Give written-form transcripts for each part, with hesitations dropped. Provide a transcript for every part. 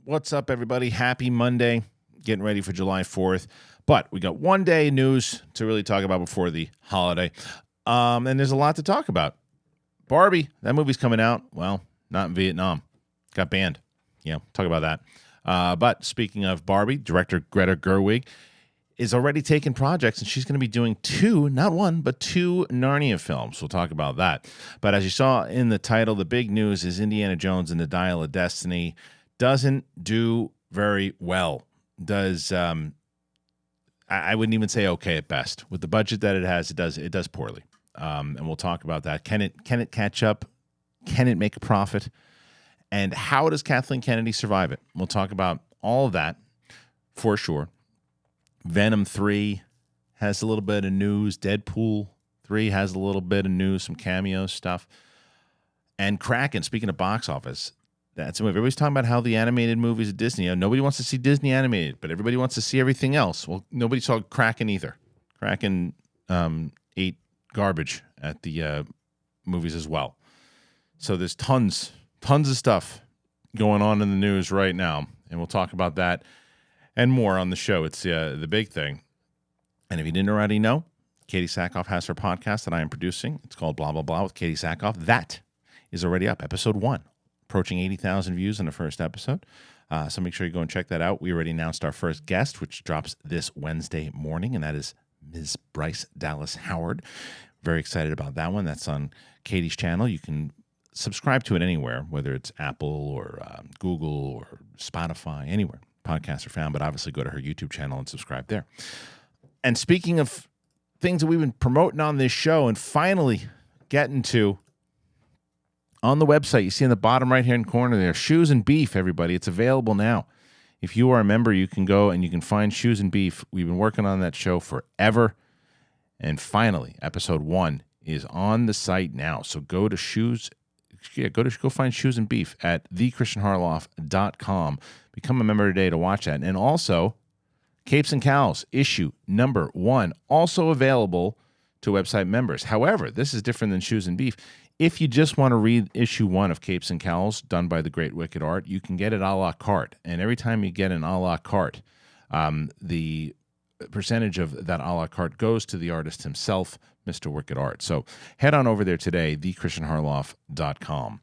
What's up, everybody? Happy Monday. Getting ready for July 4th. But we got one day news to really talk about before the holiday. And there's a lot to talk about. Barbie, that movie's coming out. Well, not in Vietnam. Got banned. Talk about that. But speaking of Barbie, director Greta Gerwig is already taking projects, and she's going to be doing two, not one, but two Narnia films. We'll talk about that. But as you saw in the title, the big news is Indiana Jones and the Dial of Destiny doesn't do very well. I wouldn't even say okay at best. With the budget that it has, it does poorly. And we'll talk about that. Can it catch up? Can it make a profit? And how does Kathleen Kennedy survive it? We'll talk about all of that for sure. Venom 3 has a little bit of news. Deadpool 3 has a little bit of news, some cameo stuff. And Kraken, speaking of box office, that's a movie. Everybody's talking about how the animated movies at Disney, nobody wants to see Disney animated, but everybody wants to see everything else. Well, nobody saw Kraken either. Kraken ate garbage at the movies as well. So there's tons of stuff going on in the news right now, and we'll talk about that and more on the show. It's the big thing. And if you didn't already know, Katie Sackhoff has her podcast that I am producing. It's called Blah, Blah, Blah with Katie Sackhoff. That is already up, episode 1, approaching 80,000 views in the first episode. So make sure you go and check that out. We already announced our first guest, which drops this Wednesday morning, and that is Ms. Bryce Dallas Howard. Very excited about that one. That's on Katie's channel. You can subscribe to it anywhere, whether it's Apple or Google or Spotify, anywhere podcasts are found, but obviously go to her YouTube channel and subscribe there. And speaking of things that we've been promoting on this show and finally getting to on the website, you see in the bottom right-hand corner there, Shoes and Beef, everybody. It's available now. If you are a member, you can go and you can find Shoes and Beef. We've been working on that show forever. And finally, episode 1 is on the site now. So go to go find Shoes and Beef at thekristianharloff.com. Become a member today to watch that. And also, Capes and Cows, issue number 1, also available to website members. However, this is different than Shoes and Beef. If you just want to read issue 1 of Capes and Cowls, done by the Great Wicked Art, you can get it a la carte. And every time you get an a la carte, the percentage of that a la carte goes to the artist himself, Mr. Wicked Art. So head on over there today, thekristianharloff.com.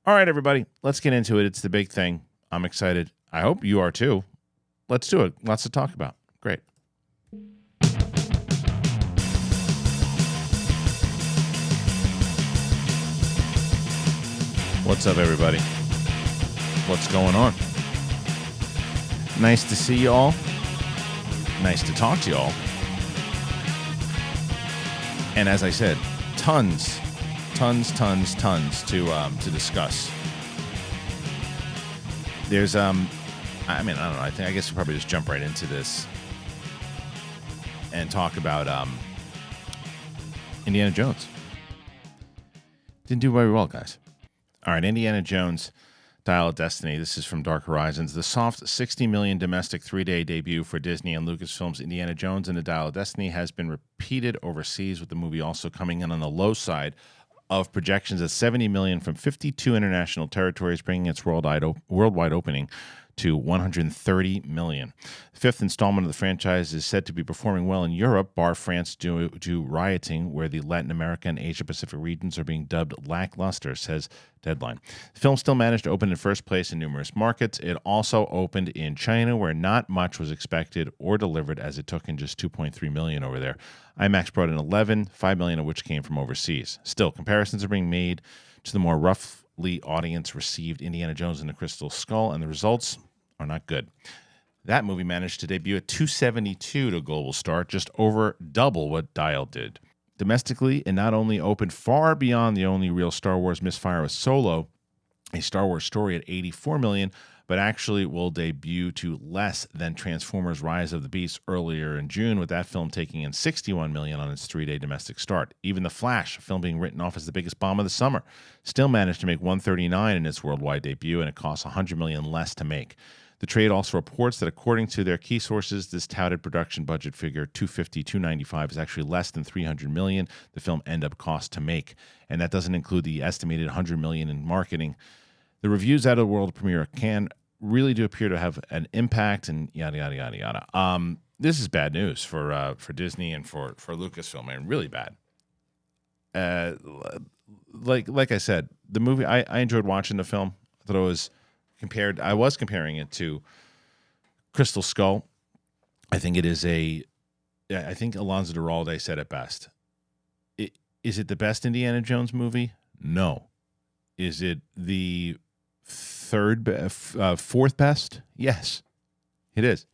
All right, everybody, let's get into it. It's the big thing. I'm excited. I hope you are too. Let's do it. Lots to talk about. Great. What's up, everybody? What's going on? Nice to see you all. Nice to talk to you all. And as I said, tons to discuss. There's I don't know. I guess we'll probably just jump right into this and talk about Indiana Jones. Didn't do very well, guys. All right, Indiana Jones, Dial of Destiny. This is from Dark Horizons. The soft $60 million domestic 3-day debut for Disney and Lucasfilm's Indiana Jones and the Dial of Destiny has been repeated overseas, with the movie also coming in on the low side of projections at $70 million from 52 international territories, bringing its worldwide opening to $130 million. The fifth installment of the franchise is said to be performing well in Europe, bar France due to rioting, where the Latin America and Asia Pacific regions are being dubbed lackluster, says Deadline. The film still managed to open in first place in numerous markets. It also opened in China, where not much was expected or delivered, as it took in just $2.3 million over there. IMAX brought in 11, $5 million of which came from overseas. Still, comparisons are being made to the more roughly audience-received Indiana Jones and the Crystal Skull, and the results are not good. That movie managed to debut at $272 to global start, just over double what Dial did. Domestically, it not only opened far beyond the only real Star Wars misfire with Solo, a Star Wars story, at $84 million, but actually will debut to less than Transformers Rise of the Beasts earlier in June, with that film taking in $61 million on its 3-day domestic start. Even The Flash, a film being written off as the biggest bomb of the summer, still managed to make $139 in its worldwide debut, and it costs $100 million less to make. The trade also reports that according to their key sources, this touted production budget figure, $295, is actually less than $300 million the film end up cost to make, and that doesn't include the estimated $100 million in marketing. The reviews out of the world premiere at Cannes really do appear to have an impact, and yada yada yada yada. This is bad news for Disney and for Lucasfilm, and really bad. Like I said, the movie, I enjoyed watching the film. I thought I was comparing it to Crystal Skull. I think it is I think Alonso Duralde said it best. Is it the best Indiana Jones movie? No. Is it the fourth best? Yes, it is.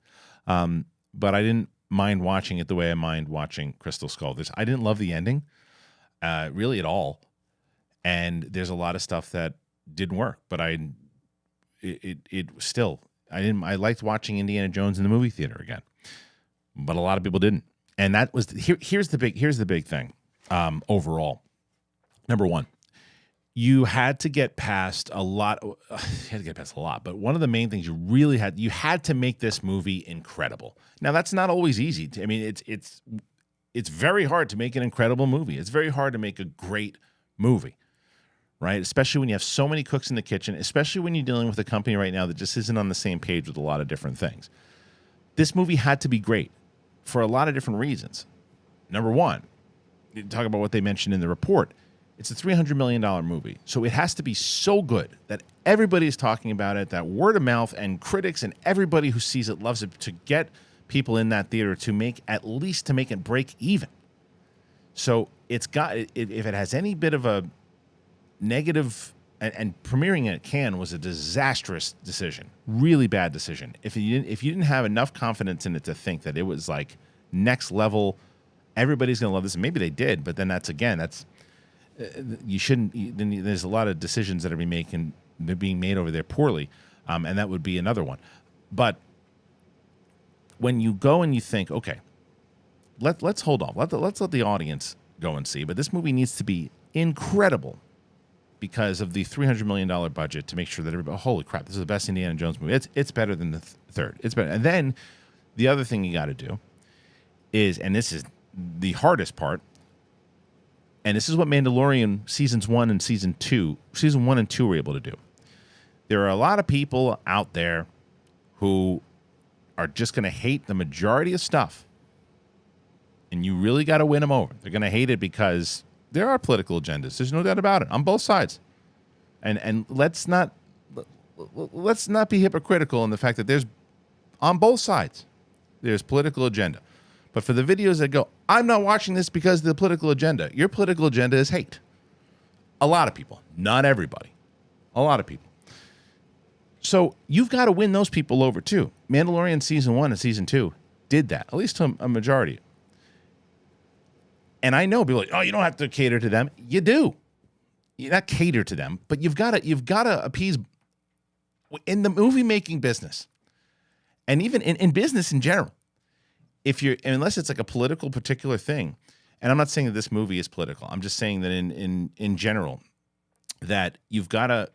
But I didn't mind watching it the way I mind watching Crystal Skull. I didn't love the ending, really at all. And there's a lot of stuff that didn't work, but I liked watching Indiana Jones in the movie theater again, but a lot of people didn't. And that was here's the big thing. Overall, number one, you had to get past a lot. But one of the main things you had to make this movie incredible. Now that's not always easy. I mean, it's very hard to make an incredible movie. It's very hard to make a great movie, right? Especially when you have so many cooks in the kitchen, especially when you're dealing with a company right now that just isn't on the same page with a lot of different things. This movie had to be great for a lot of different reasons. Number one, you talk about what they mentioned in the report. It's a $300 million movie. So it has to be so good that everybody is talking about it, that word of mouth and critics and everybody who sees it loves it, to get people in that theater to make it break even. So if it has any bit of a negative, and premiering it at Cannes was a disastrous decision, really bad decision. If you didn't have enough confidence in it to think that it was like next level, everybody's going to love this. And maybe they did, but then you shouldn't. Then there's a lot of decisions that are being made over there poorly, and that would be another one. But when you go and you think, okay, let's hold on, let's let the audience go and see. But this movie needs to be incredible because of the $300 million budget to make sure that everybody, holy crap, this is the best Indiana Jones movie. It's better than the third. It's better. And then the other thing you got to do is, and this is the hardest part, and this is what Mandalorian season 1 and 2 were able to do. There are a lot of people out there who are just going to hate the majority of stuff, and you really got to win them over. They're going to hate it because there are political agendas. There's no doubt about it on both sides, and let's not be hypocritical in the fact that there's on both sides there's political agenda. But for the videos that go, I'm not watching this because of the political agenda. Your political agenda is hate. A lot of people, not everybody. A lot of people. So you've got to win those people over too. Mandalorian season 1 and season 2 did that, at least to a majority. And I know people are like, oh, you don't have to cater to them. You do. You not cater to them, but you've got to appease in the movie making business, and even in business in general. Unless it's like a political particular thing, and I'm not saying that this movie is political. I'm just saying that in general, that you've got to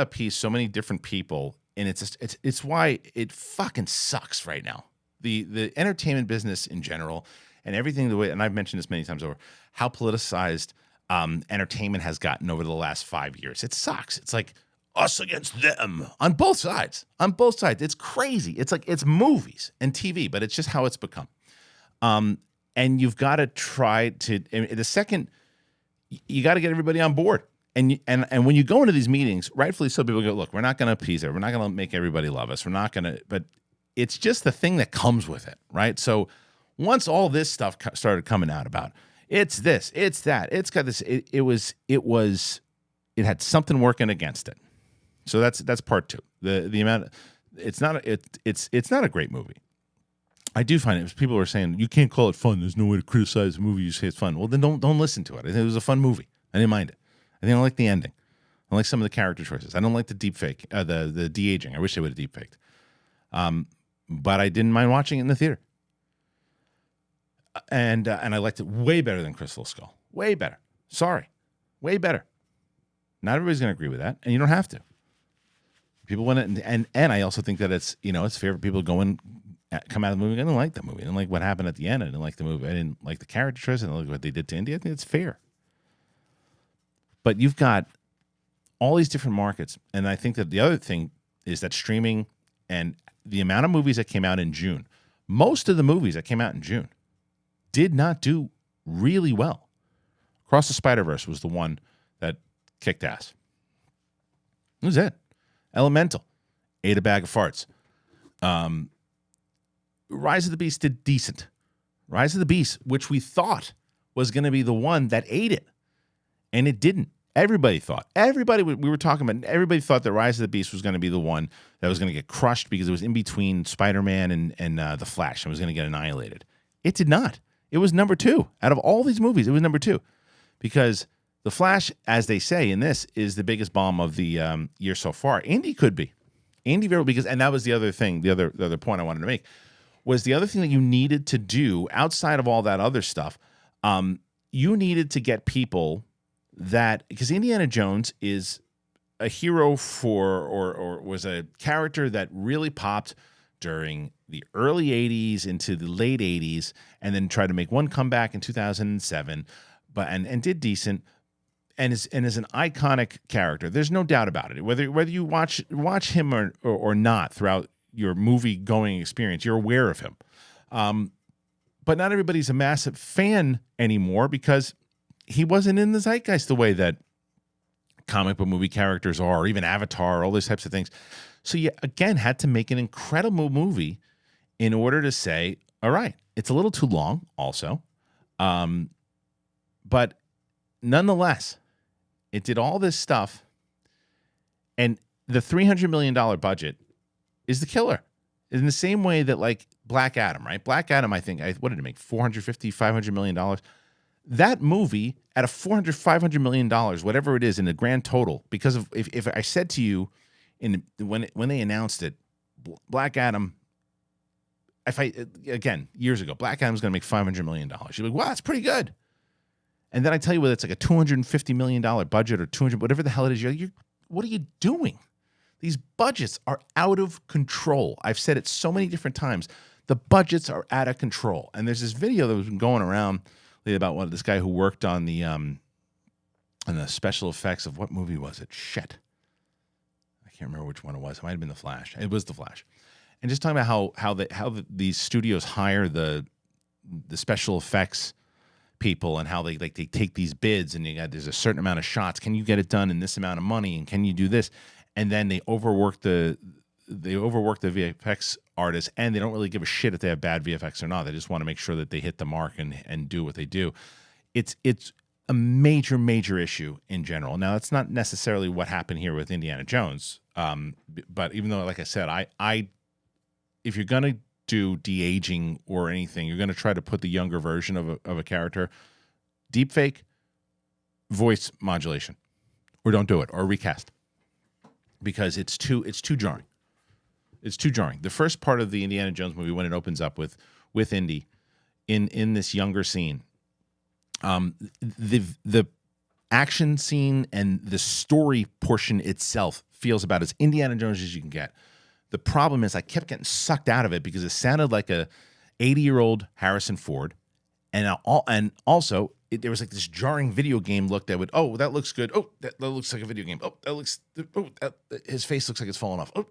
appease so many different people, and it's why it fucking sucks right now. The entertainment business in general, and everything the way, and I've mentioned this many times over, how politicized entertainment has gotten over the last 5 years. It sucks. It's like us against them on both sides. On both sides. It's crazy. It's like it's movies and TV, but it's just how it's become. And you've got to try to, the second, you got to get everybody on board. And when you go into these meetings, rightfully so, people go, look, we're not going to appease it. We're not going to make everybody love us. We're not going to, but it's just the thing that comes with it, right? So once all this stuff started coming out about, it's this, it's that, it's got this, it had something working against it. So that's part two. The amount, it's not a great movie. I do find it. People are saying you can't call it fun. There's no way to criticize a movie. You say it's fun. Well, then don't listen to it. I think it was a fun movie. I didn't mind it. I think I like the ending. I like some of the character choices. I don't like the deep fake, the de-aging. I wish they would have deep faked. But I didn't mind watching it in the theater. And I liked it way better than Crystal Skull. Way better. Sorry. Way better. Not everybody's going to agree with that, and you don't have to. People want to, and I also think that it's fair for people to go and come out of the movie. I didn't like that movie. I didn't like what happened at the end. I didn't like the movie. I didn't like the character choice. I didn't like what they did to India. I think it's fair. But you've got all these different markets, and I think that the other thing is that streaming and the amount of movies that came out in June, most of the movies that came out in June did not do really well. Across the Spider-Verse was the one that kicked ass. That was it. Elemental ate a bag of farts. Rise of the Beast did decent. Rise of the Beast, which we thought was going to be the one that ate it, and it didn't. Everybody thought. We were talking about, everybody thought that Rise of the Beast was going to be the one that was going to get crushed because it was in between Spider-Man and The Flash and was going to get annihilated. It did not. It was number 2. Out of all these movies, it was number 2. Because The Flash, as they say in this, is the biggest bomb of the year so far. Indy could be. Indy very, because, and that was the other thing, the other point I wanted to make, was the other thing that you needed to do outside of all that other stuff, you needed to get people that, because Indiana Jones is a hero for, or was a character that really popped during the early 80s into the late 80s, and then tried to make one comeback in 2007, but and did decent, and is an iconic character. There's no doubt about it. Whether you watch him or not throughout your movie going experience, you're aware of him. But not everybody's a massive fan anymore because he wasn't in the zeitgeist the way that comic book movie characters are, or even Avatar, all those types of things. So you, again, had to make an incredible movie in order to say, all right, it's a little too long also. But nonetheless, it did all this stuff, and the $300 million budget is the killer. In the same way that, like, Black Adam, right? Black Adam, I think, what did it make? $450, $500 million. That movie, at a $400, $500 million, whatever it is in the grand total, because of, if I said to you when they announced it, Black Adam, again, years ago, Black Adam's going to make $500 million. You're like, wow, that's pretty good. And then I tell you whether it's like a $250 million budget or 200, whatever the hell it is, what are you doing? These budgets are out of control. I've said it so many different times. The budgets are out of control. And there's this video that was going around about this guy who worked on the special effects of, what movie was it? Shit. I can't remember which one it was. It might have been The Flash. It was The Flash. And just talking about how these studios hire the special effects people, and how they take these bids, and there's a certain amount of shots. Can you get it done in this amount of money? And can you do this? And then they overwork the VFX artists, and they don't really give a shit if they have bad VFX or not. They just want to make sure that they hit the mark and do what they do. It's a major issue in general. Now, that's not necessarily what happened here with Indiana Jones. But even though, like I said, I if you're gonna do de-aging or anything, you're gonna try to put the younger version of a character, deepfake, voice modulation, or don't do it, or recast, because it's too jarring. It's too jarring. The first part of the Indiana Jones movie, when it opens up with Indy in this younger scene, the action scene and the story portion itself feels about as Indiana Jones as you can get. The problem is I kept getting sucked out of it because it sounded like a 80-year-old Harrison Ford, and also there was like this jarring video game look that would, oh, that looks good. Oh, that looks like a video game. Oh, his face looks like it's falling off. Oh,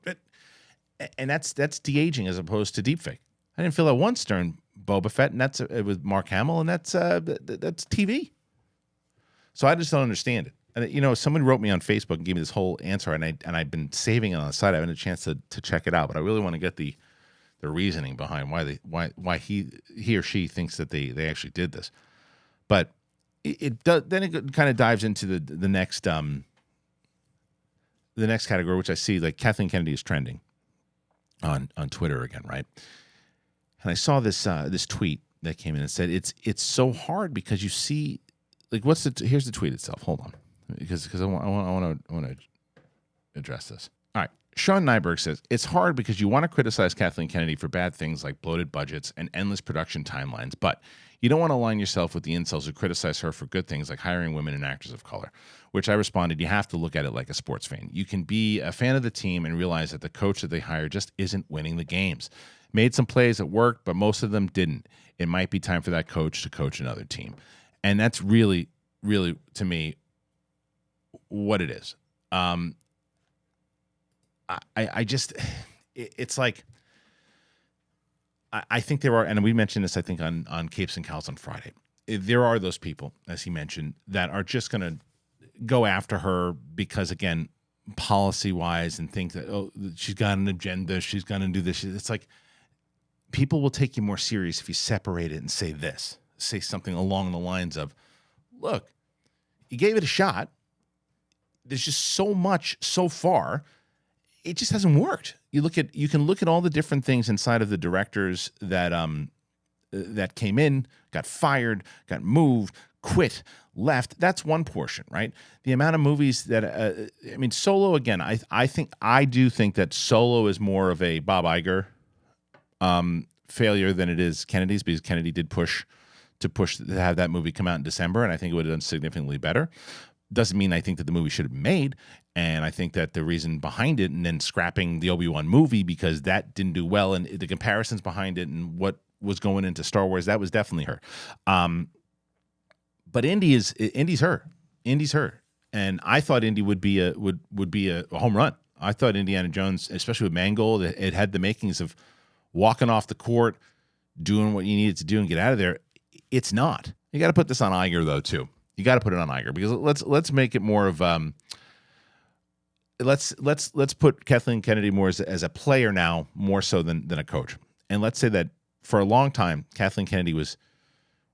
and that's de-aging as opposed to deepfake. I didn't feel that once during Boba Fett, and that's with Mark Hamill, and that's TV. So I just don't understand it. And someone wrote me on Facebook and gave me this whole answer, and I've been saving it on the side. I haven't had a chance to check it out, but I really want to get the reasoning behind why he or she thinks that they actually did this. But it does, then it kind of dives into the next category, which I see, like, Kathleen Kennedy is trending on Twitter again, right? And I saw this tweet that came in and said it's so hard because you see, like, here's the tweet itself. Hold on, because I want to address this. All right, Sean Nyberg says it's hard because you want to criticize Kathleen Kennedy for bad things like bloated budgets and endless production timelines, but you don't want to align yourself with the incels who criticize her for good things like hiring women and actors of color. Which I responded, you have to look at it like a sports fan. You can be a fan of the team and realize that the coach that they hire just isn't winning the games. Made some plays that worked, but most of them didn't. It might be time for that coach to coach another team. And that's really, really, to me, what it is. I just, it's like, I think there are, and we mentioned this, I think, on Capes and Cows on Friday. There are those people, as he mentioned, that are just going to go after her because, again, policy-wise, and think that, oh, she's got an agenda, she's going to do this. It's like, people will take you more serious if you separate it and say something along the lines of, look, you gave it a shot. There's just so much so far. It just hasn't worked. You can look at all the different things inside of the directors that came in, got fired, got moved, quit, left. That's one portion, right? The amount of movies that Solo, again, I do think that Solo is more of a Bob Iger failure than it is Kennedy's, because Kennedy did push to have that movie come out in December, and I think it would have done significantly better. Doesn't mean I think that the movie should have been made, and I think that the reason behind it, and then scrapping the Obi-Wan movie because that didn't do well, and the comparisons behind it and what was going into Star Wars, that was definitely her. But Indy's her. Indy's her. And I thought Indy would be a home run. I thought Indiana Jones, especially with Mangold, it had the makings of walking off the court, doing what you needed to do and get out of there. It's not. You got to put this on Iger, though, too. You got to put it on Iger, because let's make it more of let's put Kathleen Kennedy more as a player now, more so than a coach. And let's say that for a long time, Kathleen Kennedy was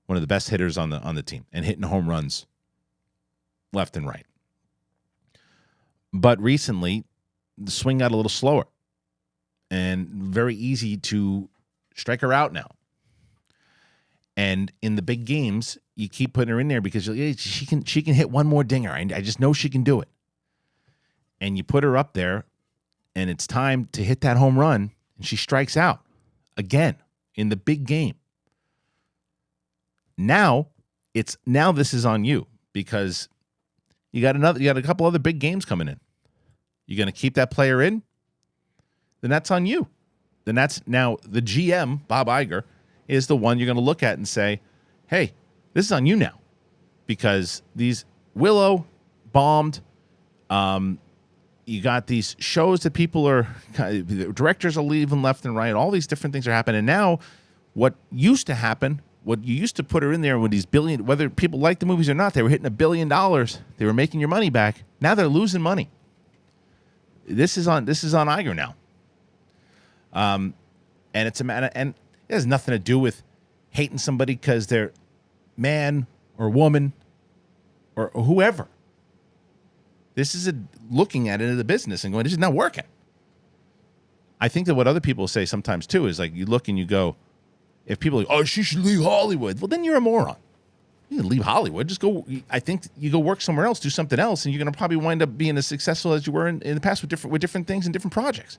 one of the best hitters on the team and hitting home runs left and right. But recently, the swing got a little slower, and very easy to strike her out now. And in the big games, you keep putting her in there because she can hit one more dinger. I just know she can do it. And you put her up there, and it's time to hit that home run, and she strikes out again in the big game. Now this is on you, because you got a couple other big games coming in. You're going to keep that player in? Then that's on you. Then that's now the GM, Bob Iger, is the one you're going to look at and say, hey, this is on you now, because these Willow bombed. You got these shows that the directors are leaving left and right. All these different things are happening. And now what used to happen, what you used to put her in there with these billion, whether people like the movies or not, they were hitting $1 billion. They were making your money back. Now they're losing money. This is on Iger now. And it's a matter, and it has nothing to do with hating somebody because they're man or woman or whoever. This is looking at it as a business and going, this is not working. I think that what other people say sometimes too is like, you look and you go, if people are like, oh, she should leave Hollywood. Well, then you're a moron. You can leave Hollywood. Just go. I think you go work somewhere else, do something else, and you're going to probably wind up being as successful as you were in the past with different things and different projects.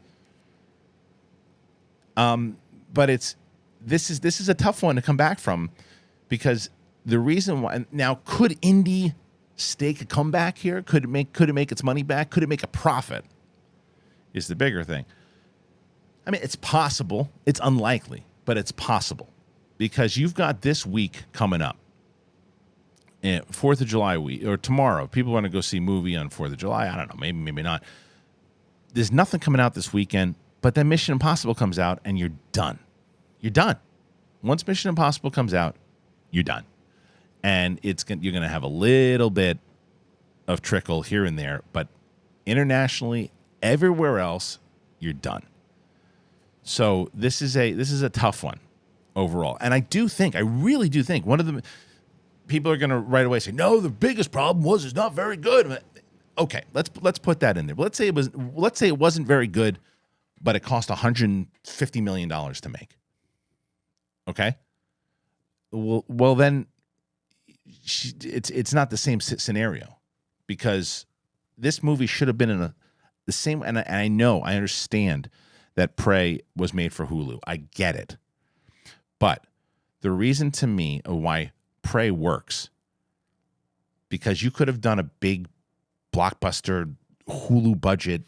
But this is a tough one to come back from, because the reason why now, could Indy stake a comeback here? Could it make its money back? Could it make a profit? Is the bigger thing. I mean, it's possible. It's unlikely, but it's possible, because you've got this week coming up. 4th of July week, or tomorrow. People want to go see a movie on 4th of July. I don't know. Maybe not. There's nothing coming out this weekend, but then Mission Impossible comes out, and you're done. You're done. Once Mission Impossible comes out, you're done. And you're going to have a little bit of trickle here and there, but internationally, everywhere else, you're done. So this is a tough one overall. And I really do think one of the people are going to right away say, no, the biggest problem was it's not very good. Okay, let's put that in there. Let's say it wasn't very good, but it cost $150 million to make. Okay. Well then, it's not the same scenario, because this movie should have been in the same. And I understand that Prey was made for Hulu. I get it, but the reason to me of why Prey works, because you could have done a big blockbuster Hulu budget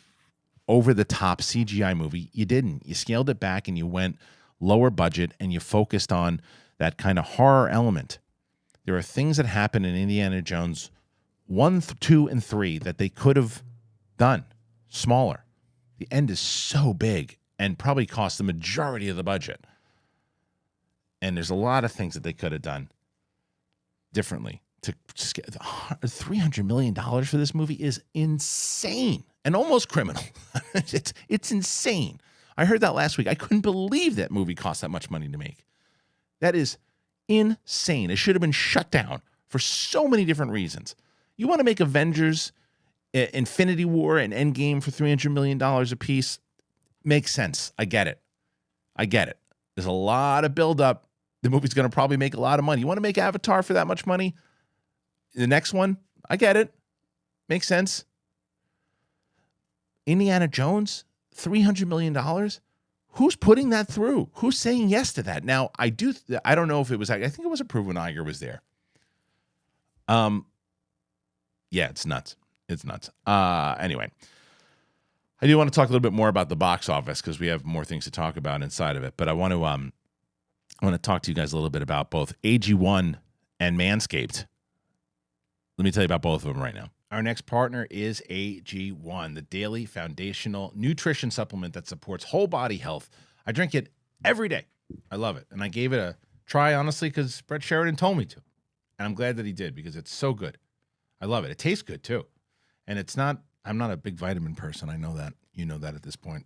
over the top CGI movie. You didn't. You scaled it back and you went lower budget, and you focused on that kind of horror element. There are things that happen in Indiana Jones 1, 2, and 3 that they could have done smaller. The end is so big and probably cost the majority of the budget. And there's a lot of things that they could have done differently. To $300 million for this movie is insane and almost criminal. It's insane. I heard that last week. I couldn't believe that movie cost that much money to make. That is insane. It should have been shut down for so many different reasons. You want to make Avengers, Infinity War, and Endgame for $300 million a piece? Makes sense. I get it. There's a lot of buildup. The movie's going to probably make a lot of money. You want to make Avatar for that much money? The next one, I get it. Makes sense. Indiana Jones, $300 million. Who's putting that through? Who's saying yes to that? Now, I don't know if it was, I think it was approved when Iger was there. Yeah, it's nuts. Anyway, I do want to talk a little bit more about the box office because we have more things to talk about inside of it. But I want to talk to you guys a little bit about both AG1 and MANSCAPED. Let me tell you about both of them right now. Our next partner is AG1, the daily foundational nutrition supplement that supports whole body health. I drink it every day. I love it. And I gave it a try, honestly, because Brett Sheridan told me to. And I'm glad that he did because it's so good. I love it. It tastes good, too. And I'm not a big vitamin person. I know that. You know that at this point.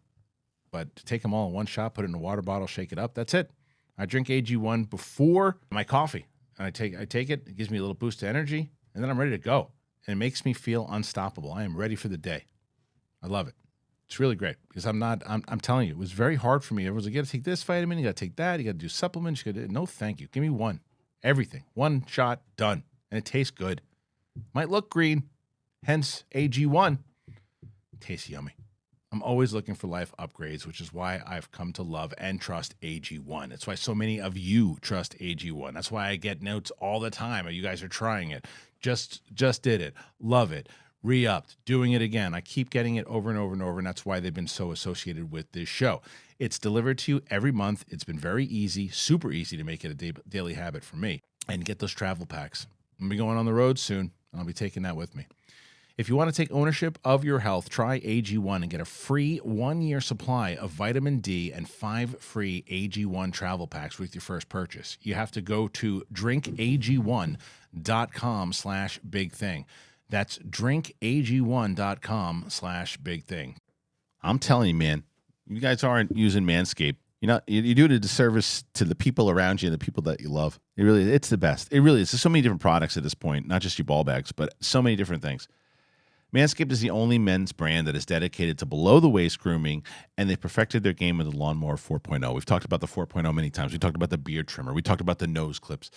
But to take them all in one shot, put it in a water bottle, shake it up, that's it. I drink AG1 before my coffee. And I take it. It gives me a little boost of energy. And then I'm ready to go. And it makes me feel unstoppable. I am ready for the day. I love it. It's really great because I'm telling you, it was very hard for me. Everyone's like, you got to take this vitamin, you got to take that, you got to do supplements. No, thank you. Give me one. Everything. One shot, done. And it tastes good. Might look green, hence AG1. Tastes yummy. I'm always looking for life upgrades, which is why I've come to love and trust AG1. That's why so many of you trust AG1. That's why I get notes all the time. You guys are trying it. Just did it. Love it. Re-upped. Doing it again. I keep getting it over and over and over, and that's why they've been so associated with this show. It's delivered to you every month. It's been very easy, super easy to make it a daily habit for me. And get those travel packs. I'm going to be going on the road soon, and I'll be taking that with me. If you want to take ownership of your health, try AG1 and get a free 1-year supply of vitamin D and 5 free AG1 travel packs with your first purchase. You have to go to drinkag1.com/bigthing. That's drinkag1.com/bigthing. I'm telling you, man, you guys aren't using Manscaped. You do it a disservice to the people around you and the people that you love. It's the best. It really is. There's so many different products at this point, not just your ball bags, but so many different things. Manscaped is the only men's brand that is dedicated to below-the-waist grooming, and they perfected their game with the Lawnmower 4.0. We've talked about the 4.0 many times. We talked about the beard trimmer. We talked about the nose clips.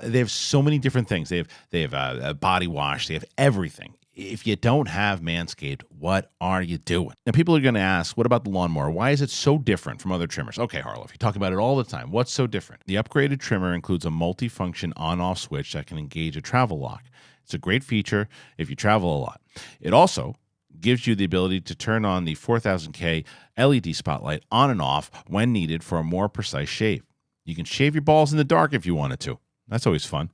They have so many different things. They have a body wash. They have everything. If you don't have Manscaped, what are you doing? Now, people are going to ask, what about the lawnmower? Why is it so different from other trimmers? Okay, Harloff, you talk about it all the time. What's so different? The upgraded trimmer includes a multi-function on-off switch that can engage a travel lock. It's a great feature if you travel a lot. It also gives you the ability to turn on the 4000K LED spotlight on and off when needed for a more precise shave. You can shave your balls in the dark if you wanted to. That's always fun.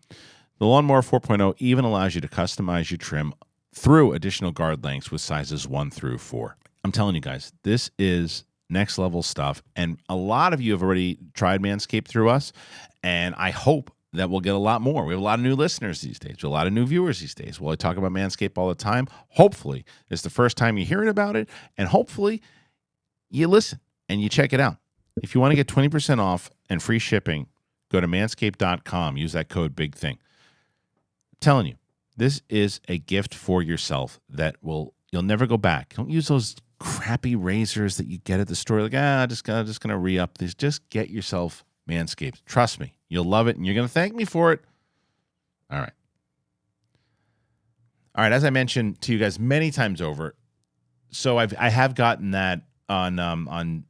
The Lawnmower 4.0 even allows you to customize your trim through additional guard lengths with sizes 1 through 4. I'm telling you guys, this is next level stuff. And a lot of you have already tried Manscaped through us. And I hope that we'll get a lot more. We have a lot of new listeners these days. We have a lot of new viewers these days. Well, I talk about Manscaped all the time. Hopefully, it's the first time you're hearing about it. And hopefully, you listen and you check it out. If you want to get 20% off and free shipping, go to manscaped.com. Use that code BIGTHING. I'm telling you, this is a gift for yourself that you'll never go back. Don't use those crappy razors that you get at the store. Like, just gonna re-up this. Just get yourself Manscaped. Trust me, you'll love it, and you're gonna thank me for it. All right. As I mentioned to you guys many times over, so I have gotten that on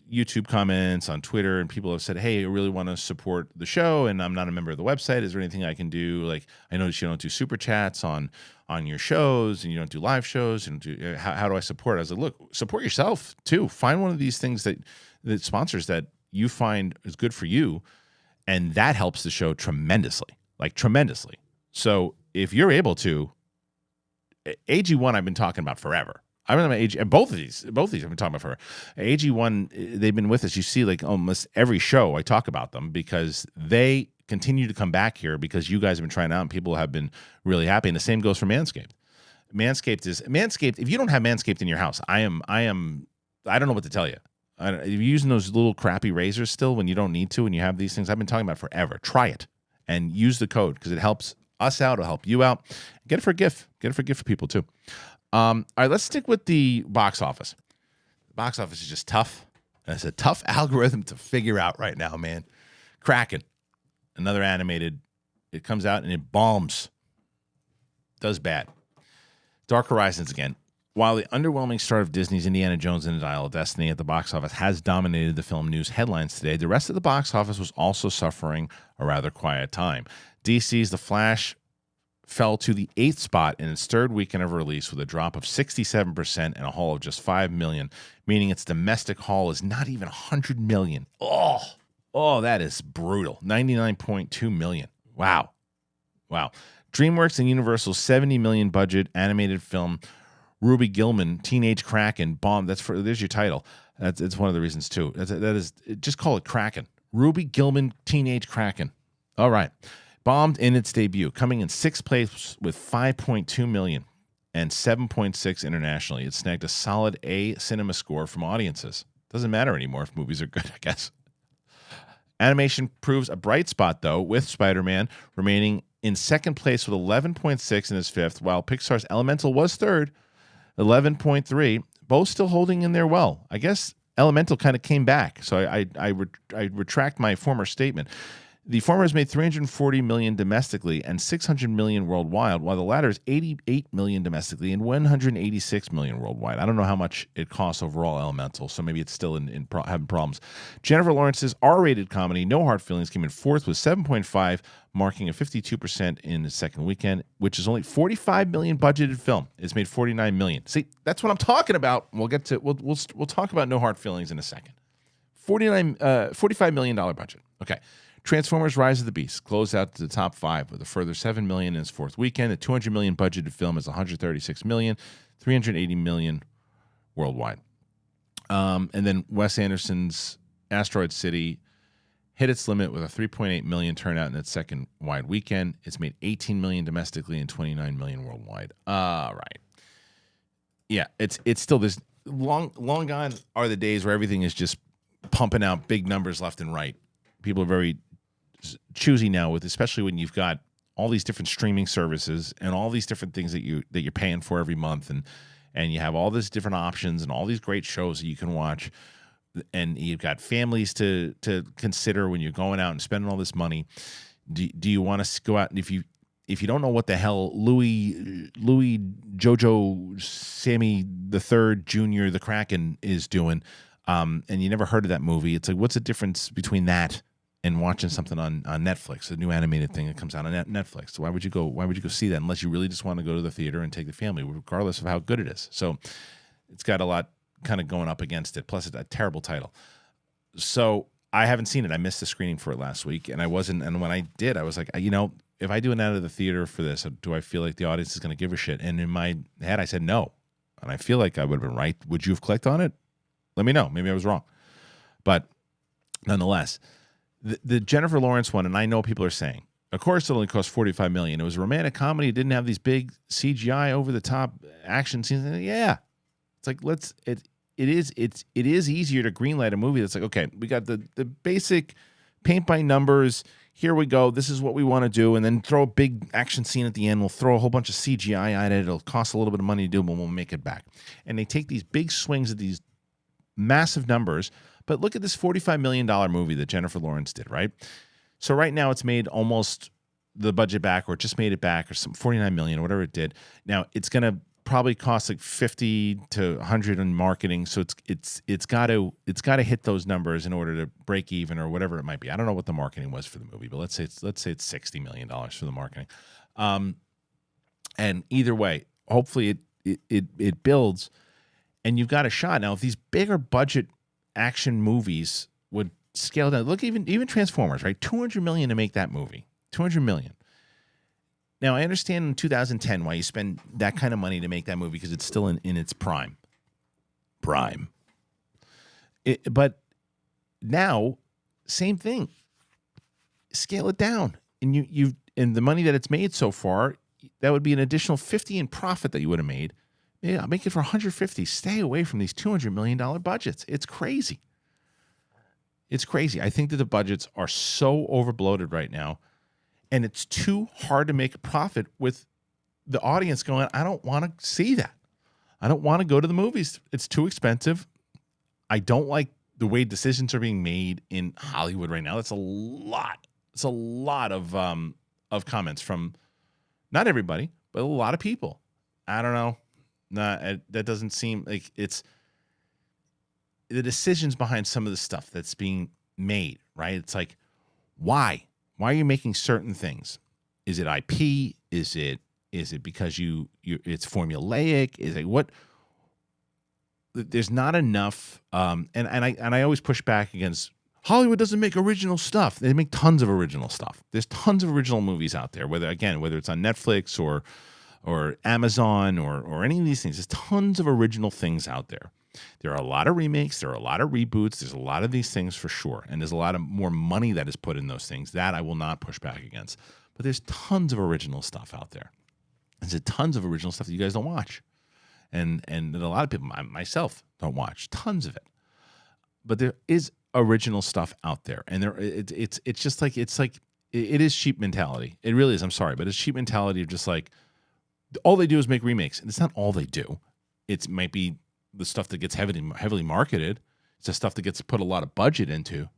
YouTube comments, on Twitter, and people have said, hey, I really want to support the show, and I'm not a member of the website. Is there anything I can do? Like, I noticed you don't do super chats on your shows, and you don't do live shows. And how do I support? I was like, look, support yourself, too. Find one of these things that sponsors that you find is good for you, and that helps the show tremendously, like tremendously. So if you're able to, AG1 I've been talking about forever. I remember both of these I've been talking about forever. AG1, they've been with us. You see, like almost every show I talk about them because they continue to come back here because you guys have been trying out and people have been really happy. And the same goes for Manscaped. Manscaped. If you don't have Manscaped in your house, I don't know what to tell you. You're using those little crappy razors still when you don't need to, and you have these things I've been talking about forever. Try it and use the code because it helps us out. It'll help you out. Get it for a gift. Get it for a gift for people too. All right, let's stick with the box office. The box office is just tough. It's a tough algorithm to figure out right now, man. Kraken, another animated. It comes out and it bombs. Does bad. Dark Horizons again. While the underwhelming start of Disney's Indiana Jones and the Dial of Destiny at the box office has dominated the film news headlines today, the rest of the box office was also suffering a rather quiet time. DC's The Flash fell to the 8th spot in its third weekend of release with a drop of 67% and a haul of just $5 million, meaning its domestic haul is not even $100 million. Oh, that is brutal. $99.2 million. Wow. DreamWorks and Universal's $70 million budget animated film Ruby Gillman, Teenage Kraken, bombed. There's your title. It's one of the reasons too. Just call it Kraken. Ruby Gillman, Teenage Kraken. All right. Bombed in its debut, coming in 6th place with $5.2 million and 7.6 internationally. It snagged a solid A cinema score from audiences. Doesn't matter anymore if movies are good, I guess. Animation proves a bright spot, though, with Spider-Man remaining in 2nd place with 11.6 in his 5th, while Pixar's Elemental was 3rd, 11.3, both still holding in there well. I guess Elemental kind of came back, so I retract my former statement. The former has made $340 million domestically and $600 million worldwide, while the latter is $88 million domestically and $186 million worldwide. I don't know how much it costs overall, Elemental, so maybe it's still having problems. Jennifer Lawrence's R-rated comedy, No Hard Feelings, came in 4th with 7.5, marking a 52% in the second weekend, which is only $45 million budgeted film. It's made $49 million. See, that's what I'm talking about. We'll talk about No Hard Feelings in a second. $45 million budget. Okay. Transformers: Rise of the Beast closed out to the top 5 with a further $7 million in its 4th weekend. The $200 million budgeted film is $136 million, $380 million worldwide. And then Wes Anderson's Asteroid City hit its limit with a $3.8 million turnout in its second wide weekend. It's made $18 million domestically and $29 million worldwide. All right. Yeah, it's still this long gone are the days where everything is just pumping out big numbers left and right. People are very choosy now, especially when you've got all these different streaming services and all these different things that you're paying for every month, and you have all these different options and all these great shows that you can watch, and you've got families to consider when you're going out and spending all this money. Do you want to go out, and if you don't know what the hell Louis Jojo Sammy the Third Jr. the Kraken is doing, and you never heard of that movie, it's like, what's the difference between that and watching something on Netflix, a new animated thing that comes out on Netflix? So why would you go see that unless you really just want to go to the theater and take the family, regardless of how good it is? So it's got a lot kind of going up against it. Plus, it's a terrible title. So I haven't seen it. I missed the screening for it last week, and when I did, I was like, if I do an out of the theater for this, do I feel like the audience is going to give a shit? And in my head, I said no, and I feel like I would have been right. Would you have clicked on it? Let me know. Maybe I was wrong, but nonetheless. The Jennifer Lawrence one, and I know people are saying, of course, it only cost $45 million. It was a romantic comedy. It didn't have these big CGI over the top action scenes. Yeah, it's like it is easier to greenlight a movie that's like, okay, we got the basic paint by numbers. Here we go. This is what we want to do, and then throw a big action scene at the end. We'll throw a whole bunch of CGI at it. It'll cost a little bit of money to do, but we'll make it back. And they take these big swings at these massive numbers. But look at this $45 million movie that Jennifer Lawrence did, right? So right now it's made almost the budget back, or it just made it back, or some $49 million, or whatever it did. Now it's going to probably cost like 50 to 100 in marketing, so it's got to hit those numbers in order to break even, or whatever it might be. I don't know what the marketing was for the movie, but let's say it's $60 million for the marketing. And either way, hopefully it builds, and you've got a shot. Now, if these bigger budget action movies would scale down, look, even Transformers, right? $200 million to make that movie. $200 million. Now, I understand in 2010 why you spend that kind of money to make that movie because it's still in its prime. But now, same thing. Scale it down. And the money that it's made so far, that would be an additional 50 in profit that you would have made. Yeah, make it for 150. Stay away from these $200 million budgets. It's crazy. It's crazy. I think that the budgets are so overbloated right now, and it's too hard to make a profit with the audience going, I don't want to see that. I don't want to go to the movies. It's too expensive. I don't like the way decisions are being made in Hollywood right now. That's a lot. It's a lot of comments from not everybody, but a lot of people. I don't know. That doesn't seem like it's the decisions behind some of the stuff that's being made, right? It's like, why? Why are you making certain things? Is it IP? Is it because it's formulaic? Is it what? There's not enough. And I always push back against Hollywood doesn't make original stuff. They make tons of original stuff. There's tons of original movies out there, whether it's on Netflix or Amazon or any of these things. There's tons of original things out there. There are a lot of remakes. There are a lot of reboots. There's a lot of these things for sure. And there's a lot of more money that is put in those things. That I will not push back against. But there's tons of original stuff out there. There's tons of original stuff that you guys don't watch. And a lot of people, myself, don't watch. Tons of it. But there is original stuff out there. And it's just like, it is cheap mentality. It really is. I'm sorry. But it's cheap mentality of just like, all they do is make remakes. And it's not all they do. It might be the stuff that gets heavily marketed. It's the stuff that gets put a lot of budget into.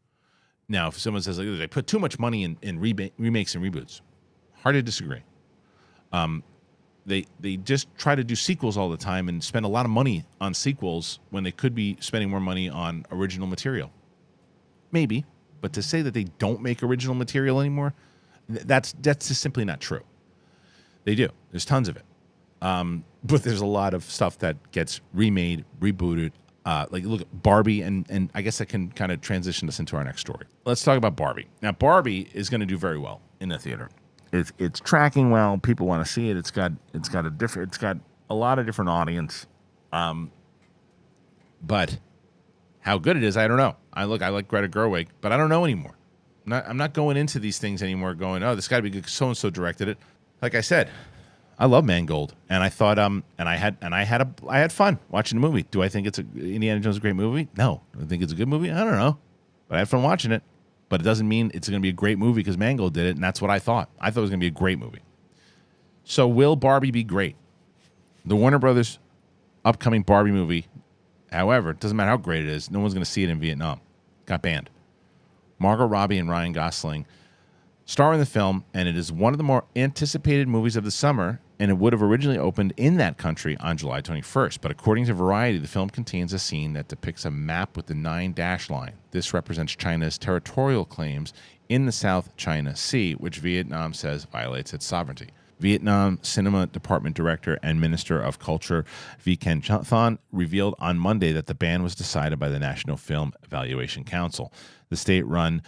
Now, if someone says like, they put too much money in remakes and reboots, hard to disagree. They just try to do sequels all the time and spend a lot of money on sequels when they could be spending more money on original material. Maybe, but to say that they don't make original material anymore, that's just simply not true. They do. There's tons of it. But there's a lot of stuff that gets remade, rebooted. Like look at Barbie, and I guess that can kind of transition us into our next story. Let's talk about Barbie. Now, Barbie is going to do very well in the theater. It's tracking well. People want to see it. It's got a lot of different audience. But how good it is, I don't know. I like Greta Gerwig, but I don't know anymore. I'm not going into these things anymore going, oh, this got to be good. So and so directed it. Like I said, I love Mangold, and I thought I had fun watching the movie. Do I think Indiana Jones is a great movie? No. Do I think it's a good movie? I don't know, but I had fun watching it. But it doesn't mean it's going to be a great movie because Mangold did it, and that's what I thought. I thought it was going to be a great movie. So will Barbie be great? The Warner Brothers upcoming Barbie movie, however, it doesn't matter how great it is, no one's going to see it in Vietnam. Got banned. Margot Robbie and Ryan Gosling star in the film, and it is one of the more anticipated movies of the summer, and it would have originally opened in that country on July 21st. But according to Variety, the film contains a scene that depicts a map with the 9-dash line. This represents China's territorial claims in the South China Sea, which Vietnam says violates its sovereignty. Vietnam Cinema Department Director and Minister of Culture V. Ken Thon revealed on Monday that the ban was decided by the National Film Evaluation Council. The state-run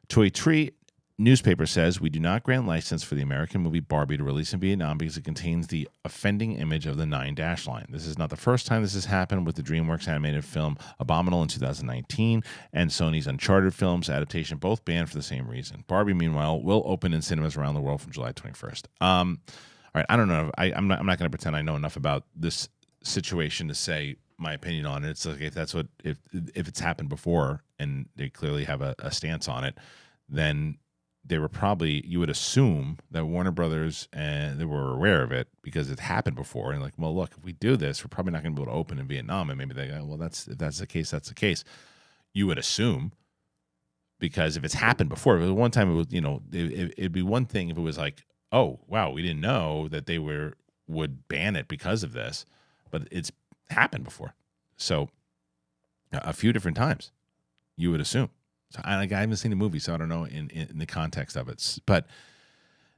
Toi Tri newspaper says, we do not grant license for the American movie Barbie to release in Vietnam because it contains the offending image of the 9-dash line. This is not the first time this has happened with the DreamWorks animated film Abominable in 2019 and Sony's Uncharted films adaptation, both banned for the same reason. Barbie, meanwhile, will open in cinemas around the world from July 21st. All right, I don't know. I'm not going to pretend I know enough about this situation to say my opinion on it. It's like if it's happened before and they clearly have a stance on it, then they were probably, you would assume that Warner Brothers and they were aware of it because it happened before. And like, well, look, if we do this, we're probably not going to be able to open in Vietnam. And maybe they go, well, if that's the case, that's the case. You would assume, because if it's happened before, if it was one time, it was, it'd be one thing if it was like, oh, wow, we didn't know that they would ban it because of this, but it's happened before. So a few different times, you would assume. So I haven't seen the movie, so I don't know in the context of it. But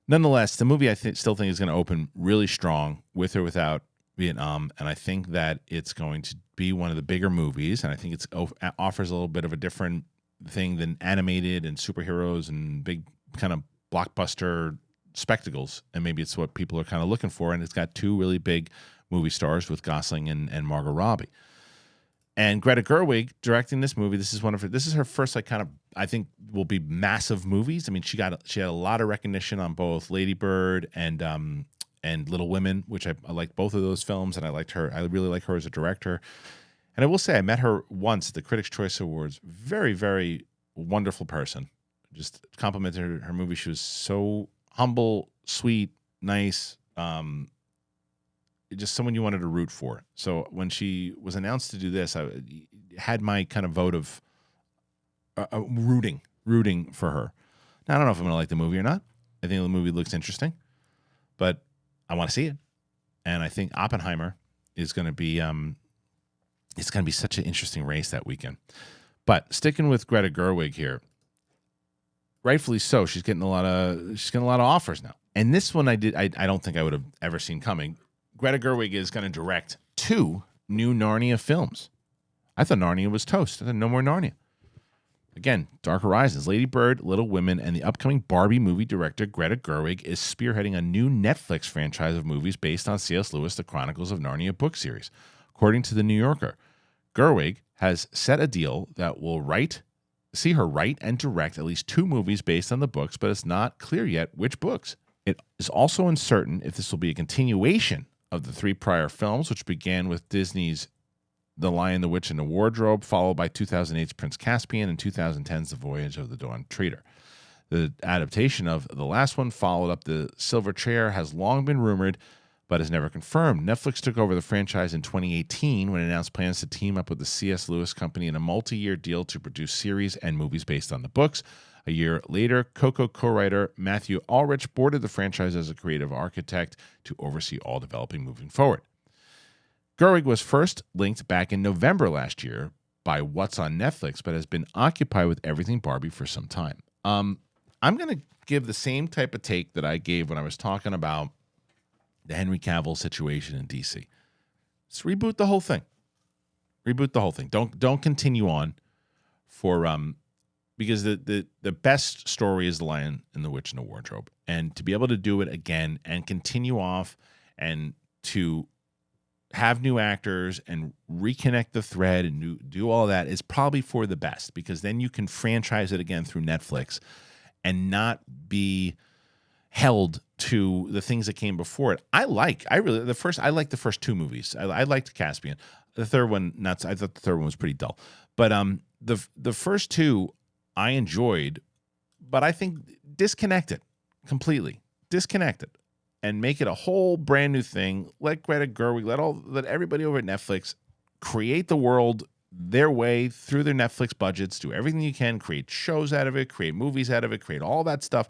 nonetheless, the movie still think is going to open really strong with or without Vietnam, and I think that it's going to be one of the bigger movies, and I think it offers a little bit of a different thing than animated and superheroes and big kind of blockbuster spectacles, and maybe it's what people are kind of looking for. And it's got two really big movie stars with Gosling and Margot Robbie. And Greta Gerwig directing this movie. This is her first, like, kind of, I think, will be massive movies. I mean, she had a lot of recognition on both Lady Bird and Little Women, which I liked both of those films, and I really like her as a director. And I will say, I met her once at the Critics' Choice Awards. Very, very wonderful person. Just complimented her movie. She was so humble, sweet, nice. Just someone you wanted to root for. So when she was announced to do this, I had my kind of vote of rooting for her. Now, I don't know if I'm going to like the movie or not. I think the movie looks interesting, but I want to see it. And I think Oppenheimer is going to be it's going to be such an interesting race that weekend. But sticking with Greta Gerwig here, rightfully so, she's getting a lot of offers now. And this one I don't think I would have ever seen coming. Greta Gerwig is going to direct 2 new Narnia films. I thought Narnia was toast. I thought no more Narnia. Again, Dark Horizons, Lady Bird, Little Women, and the upcoming Barbie movie director Greta Gerwig is spearheading a new Netflix franchise of movies based on C.S. Lewis' The Chronicles of Narnia book series. According to The New Yorker, Gerwig has set a deal that will see her write and direct at least 2 movies based on the books, but it's not clear yet which books. It is also uncertain if this will be a continuation of the 3 prior films, which began with Disney's The Lion, the Witch, and the Wardrobe, followed by 2008's Prince Caspian and 2010's The Voyage of the Dawn Treader. The adaptation of the last one followed up The Silver Chair has long been rumored, but is never confirmed. Netflix took over the franchise in 2018 when it announced plans to team up with the C.S. Lewis Company in a multi-year deal to produce series and movies based on the books. A year later, Coco co-writer Matthew Ulrich boarded the franchise as a creative architect to oversee all developing moving forward. Gerwig was first linked back in November last year by What's on Netflix, but has been occupied with everything Barbie for some time. I'm going to give the same type of take that I gave when I was talking about the Henry Cavill situation in DC. Let's reboot the whole thing. Don't continue on for because the best story is The Lion and the Witch and the Wardrobe. And to be able to do it again and continue off and to have new actors and reconnect the thread and do all that is probably for the best, because then you can franchise it again through Netflix and not be held to the things that came before it. I like the first 2 movies. I liked Caspian. The third one, I thought the third one was pretty dull. But the first 2 I enjoyed, but I think completely disconnected, and make it a whole brand new thing. Let Greta Gerwig, let everybody over at Netflix create the world their way through their Netflix budgets. Do everything you can, create shows out of it, create movies out of it, create all that stuff.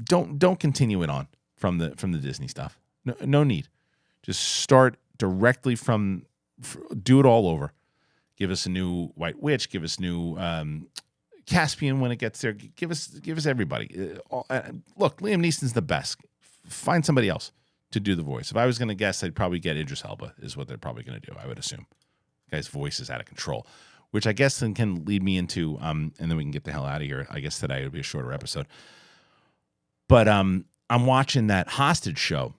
Don't continue it on from the Disney stuff. No need. Just start directly do it all over. Give us a new White Witch. Give us new Caspian when it gets there. Give us everybody. Look, Liam Neeson's the best. Find somebody else to do the voice. If I was going to guess, I'd probably get Idris Elba is what they're probably going to do, I would assume. The guy's voice is out of control, which I guess then can lead me into, and then we can get the hell out of here. I guess today would be a shorter episode. But I'm watching that Hostage show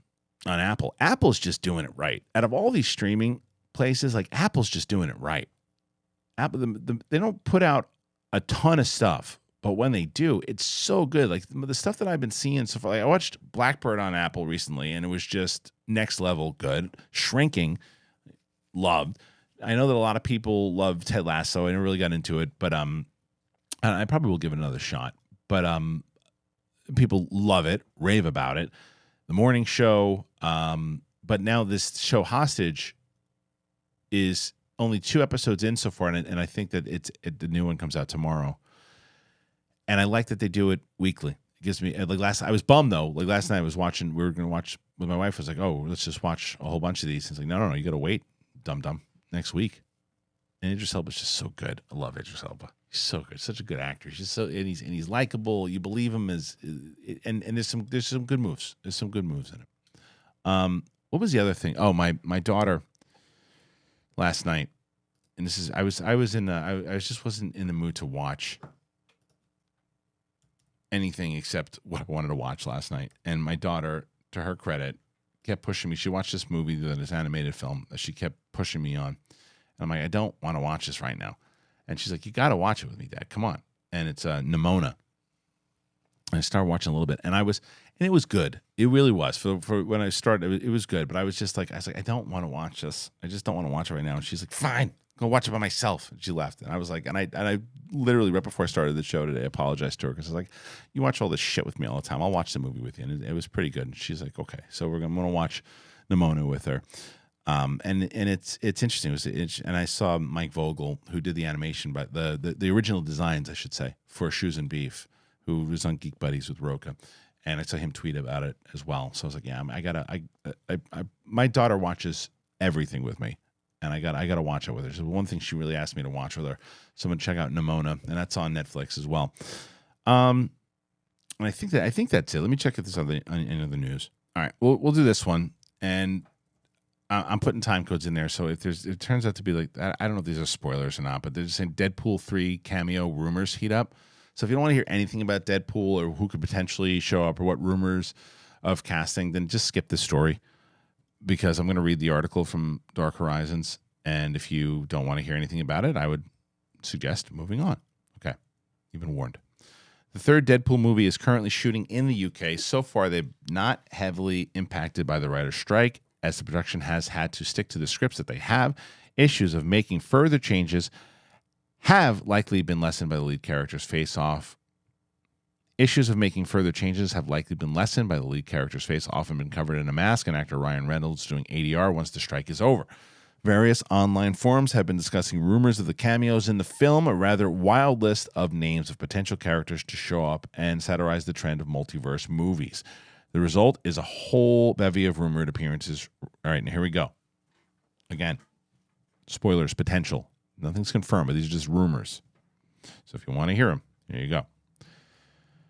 on Apple. Apple's just doing it right. Out of all these streaming places, like, Apple's just doing it right. Apple, they don't put out a ton of stuff, but when they do, it's so good. Like the stuff that I've been seeing so far. Like, I watched Blackbird on Apple recently, and it was just next level good. Shrinking, loved. I know that a lot of people love Ted Lasso. I never really got into it, but I probably will give it another shot. But people love it, rave about it. The Morning Show, but now this show Hostage is only 2 episodes in so far, and I think that the new one comes out tomorrow. And I like that they do it weekly. It gives me, like, I was bummed though. Like, last night we were going to watch with my wife. I was like, oh, let's just watch a whole bunch of these. It's like, no, you got to wait, dum next week. And Idris Elba's just so good. I love Idris Elba. He's so good. Such a good actor. He's just so, and he's likable. You believe him and there's some good moves. There's some good moves in it. What was the other thing? Oh, my daughter last night, and this is I just wasn't in the mood to watch anything except what I wanted to watch last night. And my daughter, to her credit, kept pushing me. She watched this movie, this animated film that she kept pushing me on. And I'm like, I don't want to watch this right now. And she's like, you got to watch it with me, Dad. Come on. And it's Nimona. And I started watching a little bit, and it was good. It really was. For when I started, it was good. But I was like, I don't want to watch this. I just don't want to watch it right now. And she's like, fine, go watch it by myself. And she left. And I was like, and I literally right before I started the show today, apologized to her because I was like, you watch all this shit with me all the time. I'll watch the movie with you. And it was pretty good. And she's like, okay. So I'm going to watch Nimona with her. And it's interesting. And I saw Mike Vogel, who did the animation, but the original designs, I should say, for Shoes and Beef, who was on Geek Buddies with Roka, and I saw him tweet about it as well. So I was like, yeah, my daughter watches everything with me, and I gotta watch it with her. So one thing she really asked me to watch with her, someone check out Nimona, and that's on Netflix as well. And I think that's it. Let me check if there's any other news. All right, we'll do this one, and I'm putting time codes in there. So if it turns out to be like, I don't know if these are spoilers or not, but they're just saying Deadpool 3 cameo rumors heat up. So if you don't want to hear anything about Deadpool or who could potentially show up or what rumors of casting, then just skip this story because I'm going to read the article from Dark Horizons. And if you don't want to hear anything about it, I would suggest moving on. Okay. You've been warned. The third Deadpool movie is currently shooting in the UK. So far, they've not heavily impacted by the writer's strike, as the production has had to stick to the scripts that they have. Issues of making further changes have likely been lessened by the lead character's face-off. Issues of making further changes have likely been lessened by the lead character's face, often been covered in a mask, and actor Ryan Reynolds doing ADR once the strike is over. Various online forums have been discussing rumors of the cameos in the film, a rather wild list of names of potential characters to show up and satirize the trend of multiverse movies. The result is a whole bevy of rumored appearances. All right, now here we go. Again, spoilers, potential. Nothing's confirmed, but these are just rumors. So if you want to hear them, here you go.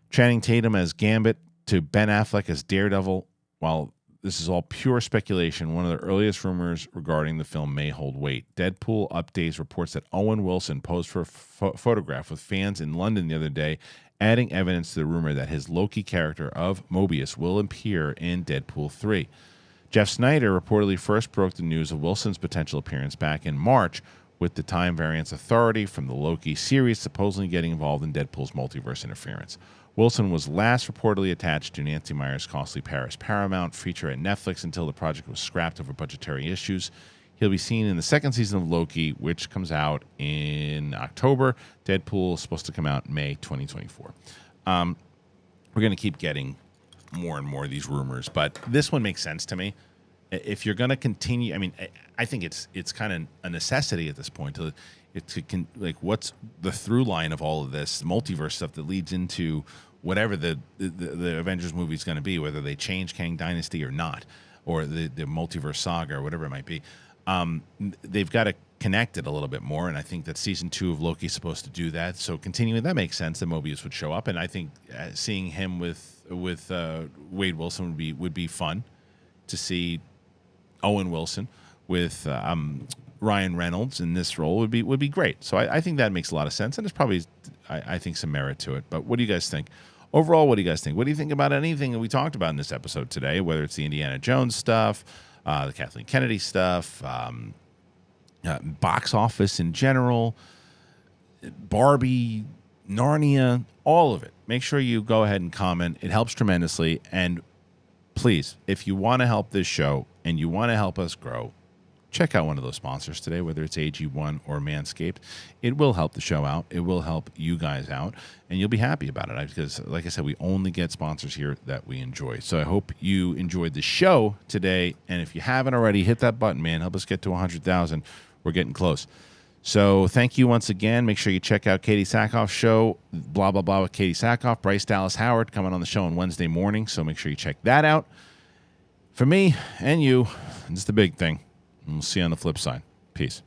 Channing Tatum as Gambit to Ben Affleck as Daredevil. While this is all pure speculation, one of the earliest rumors regarding the film may hold weight. Deadpool Updates reports that Owen Wilson posed for a photograph with fans in London the other day, adding evidence to the rumor that his Loki character of Mobius will appear in Deadpool 3. Jeff Snyder reportedly first broke the news of Wilson's potential appearance back in March, with the Time Variance Authority from the Loki series supposedly getting involved in Deadpool's multiverse interference. Wilson was last reportedly attached to Nancy Meyers' costly Paris Paramount feature at Netflix until the project was scrapped over budgetary issues. He'll be seen in the second season of Loki, which comes out in October. Deadpool is supposed to come out in May 2024. We're going to keep getting more and more of these rumors, but this one makes sense to me. If you're going to continue, I mean, I think it's kind of a necessity at this point what's the through line of all of this multiverse stuff that leads into whatever the Avengers movie is going to be, whether they change Kang Dynasty or not, or the multiverse saga or whatever it might be. They've got to connect it a little bit more, and I think that season 2 of Loki is supposed to do that. So continuing that makes sense that Mobius would show up, and I think seeing him with Wade Wilson would be fun to see. Owen Wilson with Ryan Reynolds in this role would be great. So I think that makes a lot of sense, and there's probably I think some merit to it. But what do you guys think? Overall, what do you guys think? What do you think about anything that we talked about in this episode today, whether it's the Indiana Jones stuff, the Kathleen Kennedy stuff, box office in general, Barbie, Narnia, all of it? Make sure you go ahead and comment. It helps tremendously. And please, if you want to help this show and you want to help us grow, check out one of those sponsors today, whether it's AG1 or MANSCAPED. It will help the show out. It will help you guys out, and you'll be happy about it because, like I said, we only get sponsors here that we enjoy. So I hope you enjoyed the show today, and if you haven't already, hit that button, man. Help us get to 100,000. We're getting close. So thank you once again. Make sure you check out Katie Sackhoff's show, Blah, Blah, Blah with Katie Sackhoff. Bryce Dallas Howard coming on the show on Wednesday morning, so make sure you check that out. For me and you, it's the big thing. And we'll see you on the flip side. Peace.